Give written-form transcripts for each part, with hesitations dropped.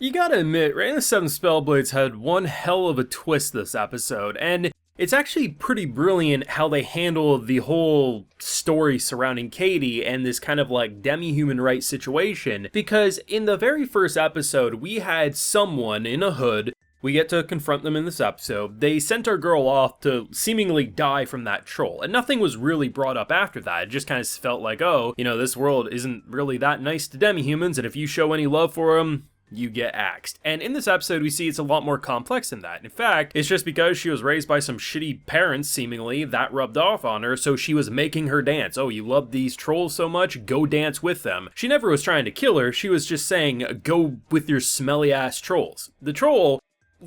You gotta admit, Reign of the Seven Spellblades had one hell of a twist this episode, and it's actually pretty brilliant how they handle the whole story surrounding Katie and this kind of like demi-human rights situation, because in the very first episode, we had someone in a hood. We get to confront them in this episode. They sent our girl off to seemingly die from that troll, and nothing was really brought up after that. It just kind of felt like, oh, you know, this world isn't really that nice to demi-humans, and if you show any love for them, you get axed. And in this episode, we see it's a lot more complex than that. In fact, it's just because she was raised by some shitty parents, seemingly, that rubbed off on her, so she was making her dance. Oh, you love these trolls so much? Go dance with them. She never was trying to kill her, she was just saying, go with your smelly ass trolls. The troll,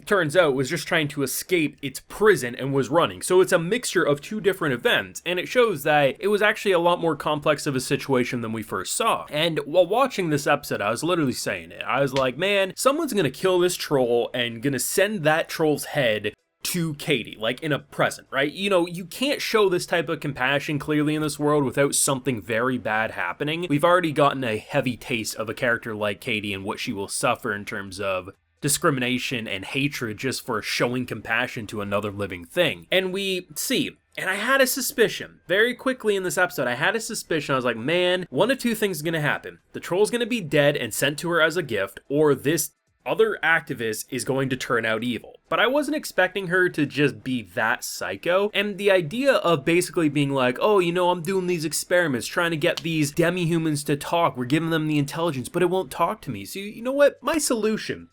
turns out, was just trying to escape its prison and was running. So it's a mixture of two different events, and it shows that it was actually a lot more complex of a situation than we first saw. And while watching this episode, I was literally saying it. I was like, man, someone's gonna kill this troll and gonna send that troll's head to Katie, like in a present, right? You know, you can't show this type of compassion clearly in this world without something very bad happening. We've already gotten a heavy taste of a character like Katie and what she will suffer in terms of discrimination and hatred just for showing compassion to another living thing. And we see, and I had a suspicion, very quickly in this episode, I had a suspicion, I was like, man, one of two things is gonna happen. The troll's gonna be dead and sent to her as a gift, or this other activist is going to turn out evil. But I wasn't expecting her to just be that psycho, and the idea of basically being like, oh, you know, I'm doing these experiments, trying to get these demi-humans to talk, we're giving them the intelligence, but it won't talk to me. So you know what, my solution,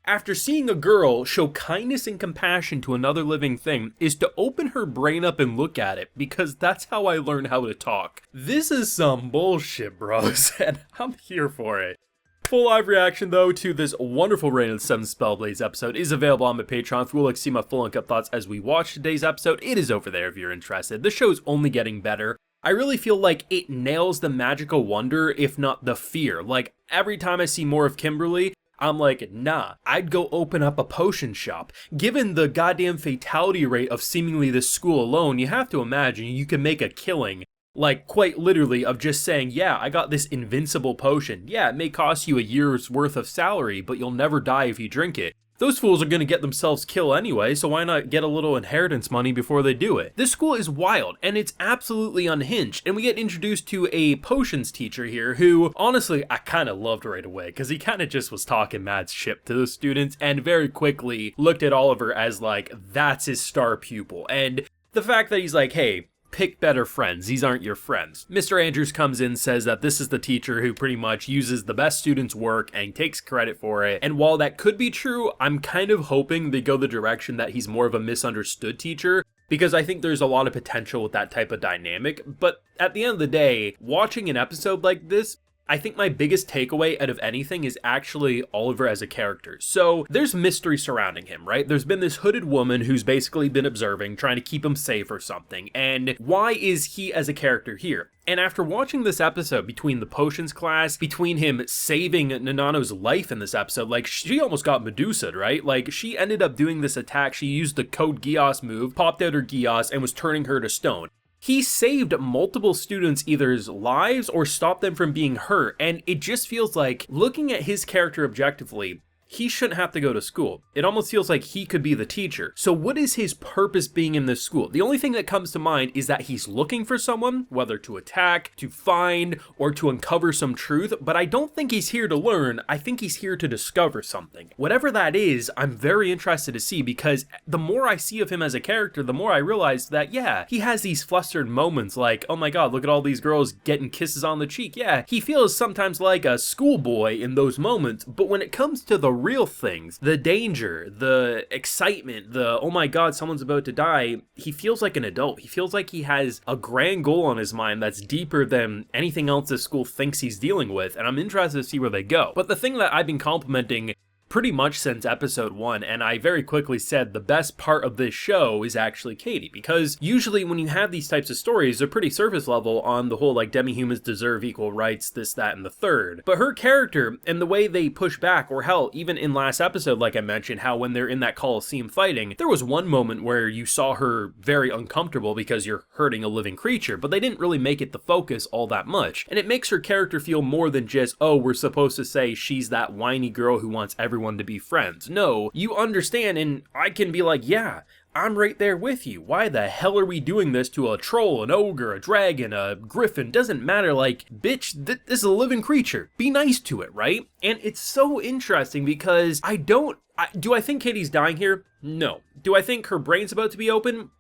after seeing a girl show kindness and compassion to another living thing, is to open her brain up and look at it, because that's how I learned how to talk. This is some bullshit, bros, and I'm here for it. Full live reaction, though, to this wonderful Reign of the Seven Spellblades episode is available on my Patreon. If you would like to see my full uncut thoughts as we watch today's episode, it is over there if you're interested. The show's only getting better. I really feel like it nails the magical wonder, if not the fear. Like, every time I see more of Kimberly, I'm like, nah, I'd go open up a potion shop. Given the goddamn fatality rate of seemingly this school alone, you have to imagine you can make a killing, like quite literally, of just saying, yeah, I got this invincible potion. Yeah, it may cost you a year's worth of salary, but you'll never die if you drink it. Those fools are gonna get themselves killed anyway, so why not get a little inheritance money before they do it? This school is wild, and it's absolutely unhinged, and we get introduced to a potions teacher here who, honestly, I kinda loved right away, because he kinda just was talking mad shit to the students, and very quickly looked at Oliver as like, that's his star pupil, and the fact that he's like, hey, pick better friends, these aren't your friends. Mr. Andrews comes in, says that this is the teacher who pretty much uses the best students' work and takes credit for it, and while that could be true, I'm kind of hoping they go the direction that he's more of a misunderstood teacher, because I think there's a lot of potential with that type of dynamic. But at the end of the day, watching an episode like this, I think my biggest takeaway out of anything is actually Oliver as a character. So there's mystery surrounding him, right? There's been this hooded woman who's basically been observing, trying to keep him safe or something. And why is he as a character here? And after watching this episode, between the potions class, between him saving Nanano's life in this episode, like, she almost got Medusa'd, right? Like, she ended up doing this attack, she used the Code Geass move, popped out her Geass, and was turning her to stone. He saved multiple students' either lives or stopped them from being hurt, and it just feels like, looking at his character objectively, he shouldn't have to go to school. It almost feels like he could be the teacher. So what is his purpose being in this school? The only thing that comes to mind is that he's looking for someone, whether to attack, to find, or to uncover some truth, but I don't think he's here to learn, I think he's here to discover something. Whatever that is, I'm very interested to see, because the more I see of him as a character, the more I realize that, yeah, he has these flustered moments like, oh my god, look at all these girls getting kisses on the cheek. Yeah, he feels sometimes like a schoolboy in those moments, but when it comes to the real things, the danger, the excitement, the oh my god, someone's about to die, he feels like an adult. He feels like he has a grand goal on his mind that's deeper than anything else this school thinks he's dealing with, and I'm interested to see where they go. But the thing that I've been complimenting pretty much since episode 1, and I very quickly said the best part of this show is actually Katie, because usually when you have these types of stories, they're pretty surface level on the whole, like, demi-humans deserve equal rights, this, that, and the third. But her character, and the way they push back, or hell, even in last episode, like I mentioned, how when they're in that Coliseum fighting, there was one moment where you saw her very uncomfortable because you're hurting a living creature, but they didn't really make it the focus all that much. And it makes her character feel more than just, oh, we're supposed to say she's that whiny girl who wants everyone to be friends. No, you understand, and I can be like, yeah, I'm right there with you. Why the hell are we doing this to a troll, an ogre, a dragon, a griffin? Doesn't matter, like, bitch, this is a living creature. Be nice to it, right? And it's so interesting because do I think Katie's dying here? No. Do I think her brain's about to be open?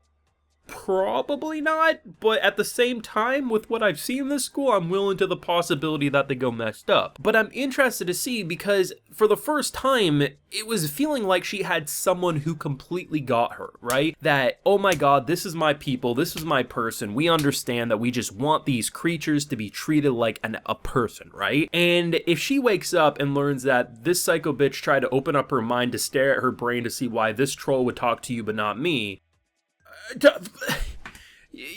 Probably not, but at the same time, with what I've seen in this school, I'm willing to the possibility that they go messed up. But I'm interested to see, because for the first time, it was feeling like she had someone who completely got her, right? That, oh my god, this is my people, this is my person, we understand that we just want these creatures to be treated like a person, right? And if she wakes up and learns that this psycho bitch tried to open up her mind to stare at her brain to see why this troll would talk to you but not me,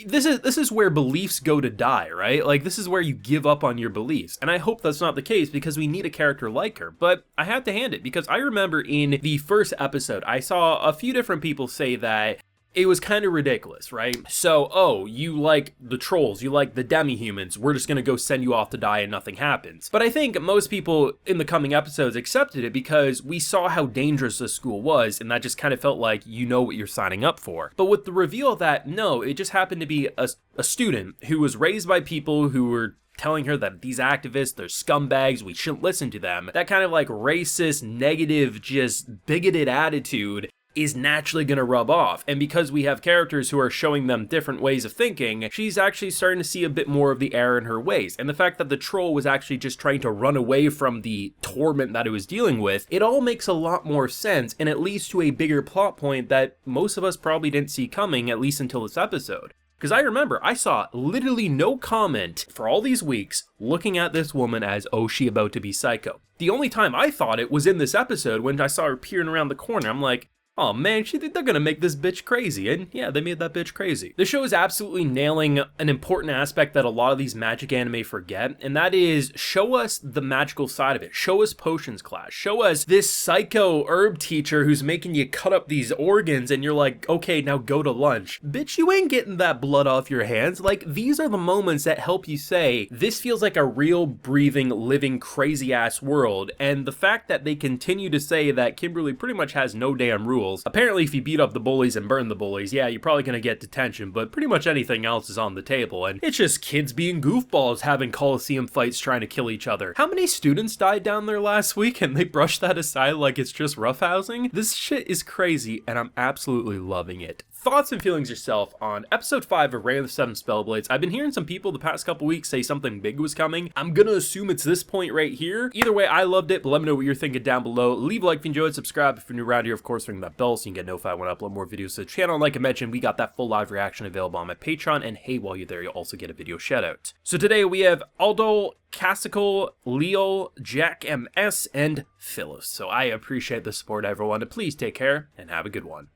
this is where beliefs go to die, right? Like, this is where you give up on your beliefs. And I hope that's not the case, because we need a character like her. But I have to hand it, because I remember in the first episode, I saw a few different people say that it was kind of ridiculous, right? So, oh, you like the trolls, you like the demi-humans, we're just gonna go send you off to die and nothing happens. But I think most people in the coming episodes accepted it because we saw how dangerous this school was, and that just kind of felt like you know what you're signing up for. But with the reveal that, no, it just happened to be a student who was raised by people who were telling her that these activists, they're scumbags, we shouldn't listen to them. That kind of like racist, negative, just bigoted attitude is naturally going to rub off. And because we have characters who are showing them different ways of thinking, she's actually starting to see a bit more of the error in her ways. And the fact that the troll was actually just trying to run away from the torment that it was dealing with, it all makes a lot more sense, and it leads to a bigger plot point that most of us probably didn't see coming, at least until this episode. Because I remember I saw literally no comment for all these weeks looking at this woman as, oh, she about to be psycho. The only time I thought it was in this episode when I saw her peering around the corner. I'm like, oh man, they're gonna make this bitch crazy, and yeah, they made that bitch crazy. The show is absolutely nailing an important aspect that a lot of these magic anime forget, and that is, show us the magical side of it. Show us potions class. Show us this psycho herb teacher who's making you cut up these organs, and you're like, okay, now go to lunch. Bitch, you ain't getting that blood off your hands. Like, these are the moments that help you say, this feels like a real, breathing, living, crazy-ass world, and the fact that they continue to say that Kimberly pretty much has no damn rules. Apparently, if you beat up the bullies and burn the bullies, yeah, you're probably gonna get detention, but pretty much anything else is on the table, and it's just kids being goofballs having Coliseum fights trying to kill each other. How many students died down there last week and they brushed that aside like it's just roughhousing? This shit is crazy, and I'm absolutely loving it. Thoughts and feelings yourself on episode 5 of Reign of the Seven Spellblades. I've been hearing some people the past couple weeks say something big was coming. I'm gonna assume it's this point right here. Either way, I loved it, but let me know what you're thinking down below. Leave a like if you enjoyed, subscribe if you're new around here, of course, ring that bell so you can get notified when I upload more videos to the channel. And like I mentioned, we got that full live reaction available on my Patreon, and hey, while you're there, you'll also get a video shout out. So today we have Aldo, Cassical, Leo, Jack MS, and Phyllis. So I appreciate the support, everyone, and please take care and have a good one.